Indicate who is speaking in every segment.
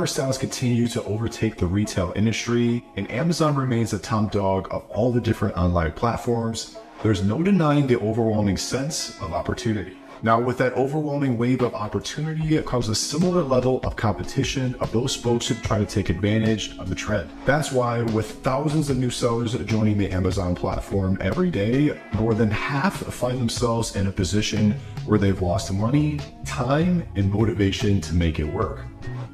Speaker 1: e-commerce sales continue to overtake the retail industry, and Amazon remains the top dog of all the different online platforms, there's no denying the overwhelming sense of opportunity. Now, with that overwhelming wave of opportunity comes a similar level of competition of those folks who try to take advantage of the trend. That's why, with thousands of new sellers joining the Amazon platform every day, more than half find themselves in a position where they've lost money, time, and motivation to make it work.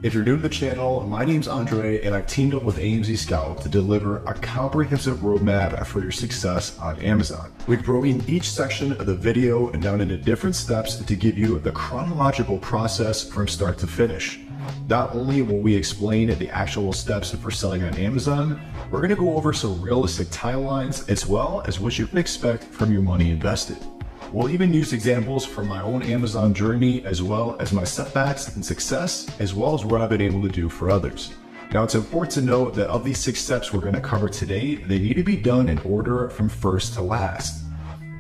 Speaker 1: If you're new to the channel, my name's Andre, and I've teamed up with AMZScout to deliver a comprehensive roadmap for your success on Amazon. We've broken each section of the video down into different steps to give you the chronological process from start to finish. Not only will we explain the actual steps for selling on Amazon, we're going to go over some realistic timelines as well as what you can expect from your money invested. We'll even use examples from my own Amazon journey, as well as my setbacks and success, as well as what I've been able to do for others. Now, it's important to note that of these 6 steps we're going to cover today, they need to be done in order from first to last.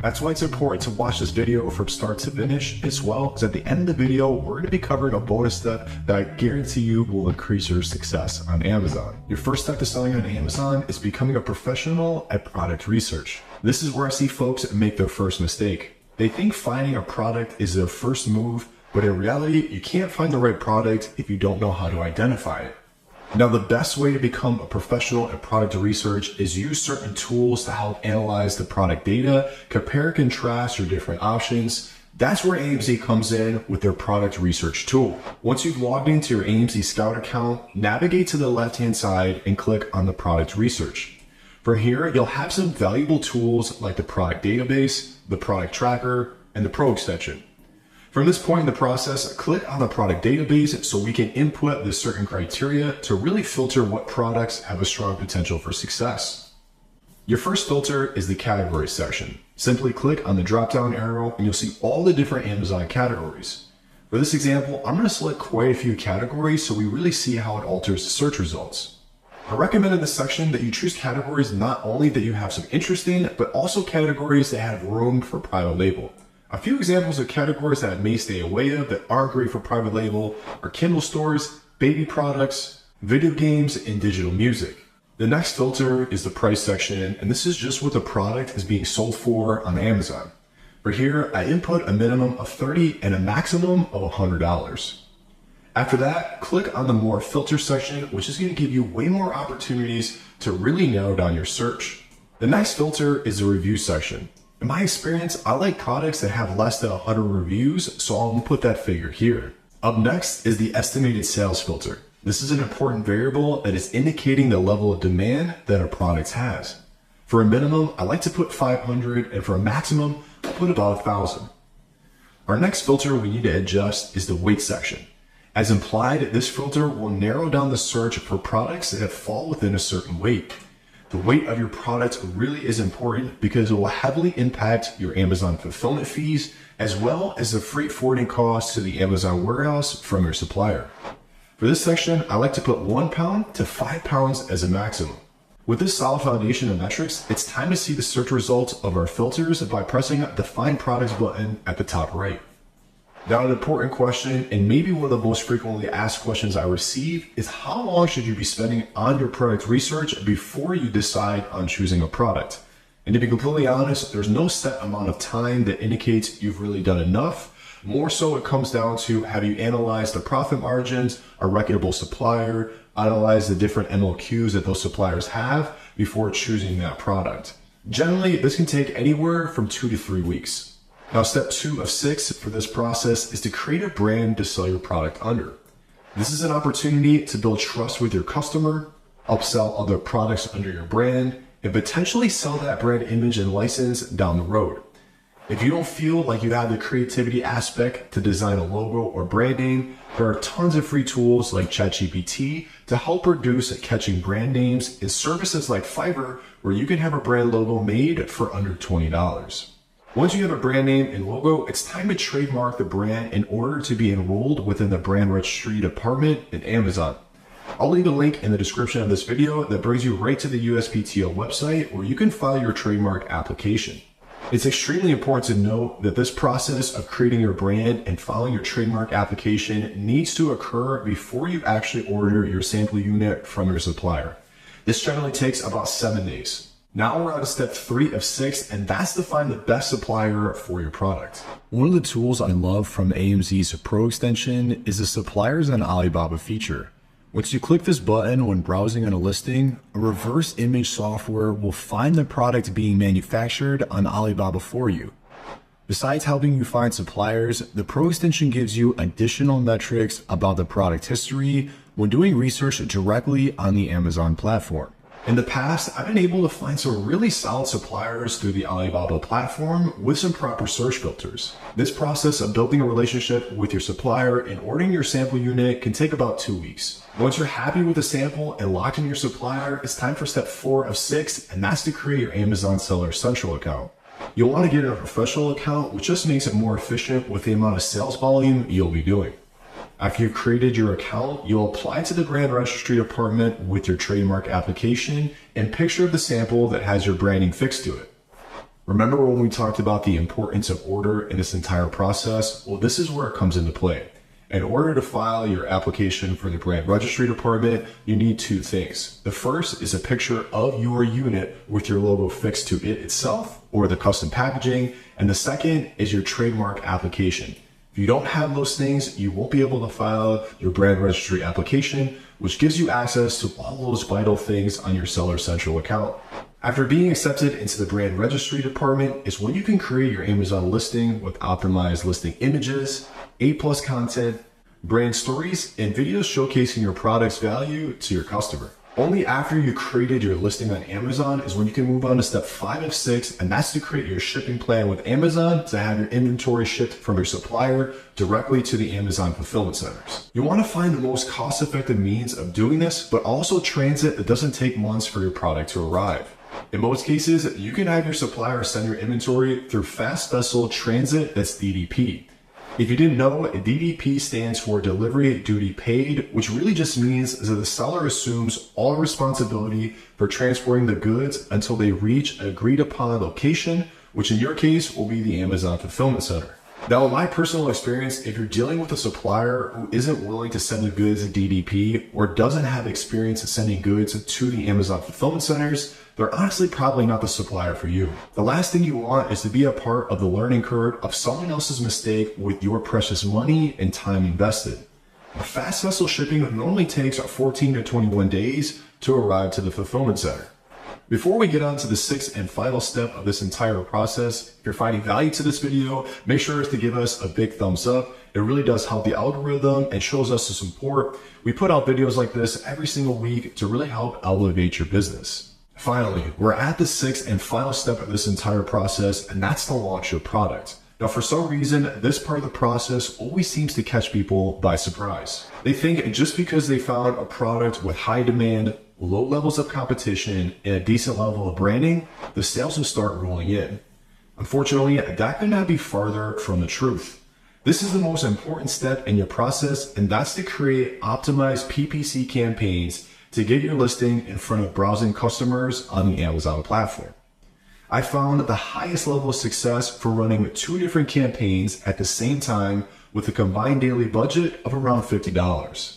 Speaker 1: That's why it's important to watch this video from start to finish, as well as at the end of the video, we're going to be covering a bonus step that I guarantee you will increase your success on Amazon. Your first step to selling on Amazon is becoming a professional at product research. This is where I see folks make their first mistake. They think finding a product is their first move, but in reality, you can't find the right product if you don't know how to identify it. Now, the best way to become a professional at product research is use certain tools to help analyze the product data, compare and contrast your different options. That's where AMZ comes in with their product research tool. Once you've logged into your AMZScout account, navigate to the left-hand side and click on the product research. From here, you'll have some valuable tools like the product database, the product tracker, and the pro extension. From this point in the process, click on the product database so we can input the certain criteria to really filter what products have a strong potential for success. Your first filter is the category section. Simply click on the drop-down arrow and you'll see all the different Amazon categories. For this example, I'm going to select quite a few categories so we really see how it alters the search results. I recommend in this section that you choose categories not only that you have some interest in, but also categories that have room for private label. A few examples of categories that I may stay away of that aren't great for private label are Kindle stores, baby products, video games, and digital music. The next filter is the price section, and this is just what the product is being sold for on Amazon. For here, I input a minimum of $30 and a maximum of $100. After that, click on the More Filter section, which is going to give you way more opportunities to really narrow down your search. The next filter is the review section. In my experience, I like products that have less than 100 reviews, so I'll put that figure here. Up next is the estimated sales filter. This is an important variable that is indicating the level of demand that a product has. For a minimum, I like to put 500, and for a maximum, I'll put about 1,000. Our next filter we need to adjust is the weight section. As implied, this filter will narrow down the search for products that fall within a certain weight. The weight of your product really is important because it will heavily impact your Amazon fulfillment fees, as well as the freight forwarding costs to the Amazon warehouse from your supplier. For this section, I like to put 1 pound to 5 pounds as a maximum. With this solid foundation of metrics, it's time to see the search results of our filters by pressing the Find Products button at the top right. Now, an important question, and maybe one of the most frequently asked questions I receive, is how long should you be spending on your product research before you decide on choosing a product? And to be completely honest, there's no set amount of time that indicates you've really done enough. More so, it comes down to, have you analyzed the profit margins, a reputable supplier, analyze the different MOQs that those suppliers have before choosing that product. Generally, this can take anywhere from 2 to 3 weeks. Now, step 2 of 6 for this process is to create a brand to sell your product under. This is an opportunity to build trust with your customer, upsell other products under your brand, and potentially sell that brand image and license down the road. If you don't feel like you have the creativity aspect to design a logo or brand name, there are tons of free tools like ChatGPT to help reduce catching brand names, and services like Fiverr where you can have a brand logo made for under $20. Once you have a brand name and logo, it's time to trademark the brand in order to be enrolled within the brand registry department at Amazon. I'll leave a link in the description of this video that brings you right to the USPTO website where you can file your trademark application. It's extremely important to note that this process of creating your brand and filing your trademark application needs to occur before you actually order your sample unit from your supplier. This generally takes about 7 days. Now we're on to step 3 of 6, and that's to find the best supplier for your product. One of the tools I love from AMZ's Pro extension is the Suppliers on Alibaba feature. Once you click this button when browsing on a listing, a reverse image software will find the product being manufactured on Alibaba for you. Besides helping you find suppliers, the Pro extension gives you additional metrics about the product history when doing research directly on the Amazon platform. In the past, I've been able to find some really solid suppliers through the Alibaba platform with some proper search filters. This process of building a relationship with your supplier and ordering your sample unit can take about 2 weeks. Once you're happy with the sample and locked in your supplier, it's time for step 4 of 6, and that's to create your Amazon Seller Central account. You'll want to get a professional account, which just makes it more efficient with the amount of sales volume you'll be doing. After you've created your account, you'll apply to the brand registry department with your trademark application and picture of the sample that has your branding fixed to it. Remember when we talked about the importance of order in this entire process? Well, this is where it comes into play. In order to file your application for the brand registry department, you need 2 things. The first is a picture of your unit with your logo fixed to it itself or the custom packaging, and the second is your trademark application. If you don't have those things, you won't be able to file your brand registry application, which gives you access to all those vital things on your Seller Central account. After being accepted into the brand registry department is when you can create your Amazon listing with optimized listing images, A+ content, brand stories, and videos showcasing your product's value to your customer. Only after you created your listing on Amazon is when you can move on to step 5 of 6, and that's to create your shipping plan with Amazon to have your inventory shipped from your supplier directly to the Amazon fulfillment centers. You want to find the most cost-effective means of doing this, but also transit that doesn't take months for your product to arrive. In most cases, you can have your supplier send your inventory through Fast Vessel Transit, that's DDP. If you didn't know, DDP stands for Delivery Duty Paid, which really just means that the seller assumes all responsibility for transporting the goods until they reach an agreed upon location, which in your case will be the Amazon Fulfillment Center. Now, in my personal experience, if you're dealing with a supplier who isn't willing to send the goods in DDP or doesn't have experience in sending goods to the Amazon Fulfillment Centers, they're honestly probably not the supplier for you. The last thing you want is to be a part of the learning curve of someone else's mistake with your precious money and time invested. Fast vessel shipping normally takes 14 to 21 days to arrive to the fulfillment center. Before we get on to the 6th and final step of this entire process, if you're finding value to this video, make sure to give us a big thumbs up. It really does help the algorithm and shows us the support. We put out videos like this every single week to really help elevate your business. Finally, we're at the 6th and final step of this entire process, and that's to launch your product. Now, for some reason, this part of the process always seems to catch people by surprise. They think just because they found a product with high demand, low levels of competition, and a decent level of branding, the sales will start rolling in. Unfortunately, that could not be farther from the truth. This is the most important step in your process, and that's to create optimized PPC campaigns to get your listing in front of browsing customers on the Amazon platform. I found the highest level of success for running 2 different campaigns at the same time with a combined daily budget of around $50.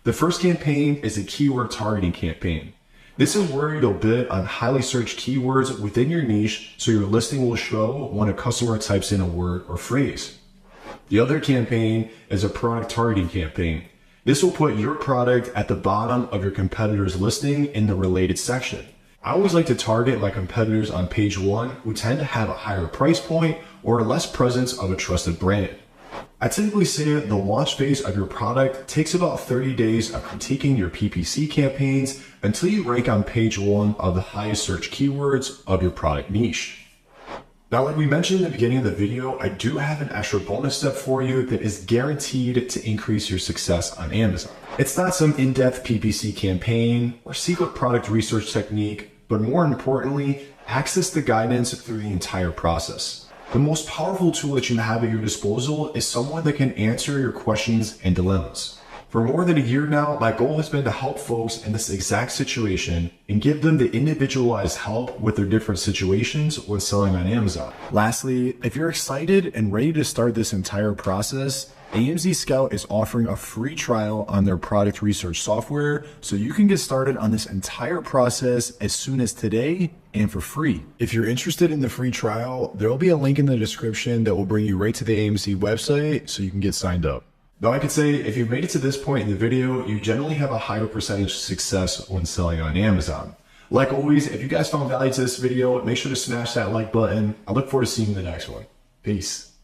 Speaker 1: The first campaign is a keyword targeting campaign. This is where you'll bid on highly searched keywords within your niche so your listing will show when a customer types in a word or phrase. The other campaign is a product targeting campaign. This will put your product at the bottom of your competitor's listing in the related section. I always like to target my competitors on page 1 who tend to have a higher price point or less presence of a trusted brand. I typically say that the launch phase of your product takes about 30 days of critiquing your PPC campaigns until you rank on page 1 of the highest search keywords of your product niche. Now, like we mentioned in the beginning of the video, I do have an extra bonus step for you that is guaranteed to increase your success on Amazon. It's not some in-depth PPC campaign or secret product research technique, but more importantly, access the guidance through the entire process. The most powerful tool that you have at your disposal is someone that can answer your questions and dilemmas. For more than a year now, my goal has been to help folks in this exact situation and give them the individualized help with their different situations when selling on Amazon. Lastly, if you're excited and ready to start this entire process, AMZScout is offering a free trial on their product research software, so you can get started on this entire process as soon as today and for free. If you're interested in the free trial, there will be a link in the description that will bring you right to the AMZ website so you can get signed up. Though I could say if you've made it to this point in the video, you generally have a higher percentage of success when selling on Amazon. Like always, if you guys found value to this video, make sure to smash that like button. I look forward to seeing you in the next one. Peace.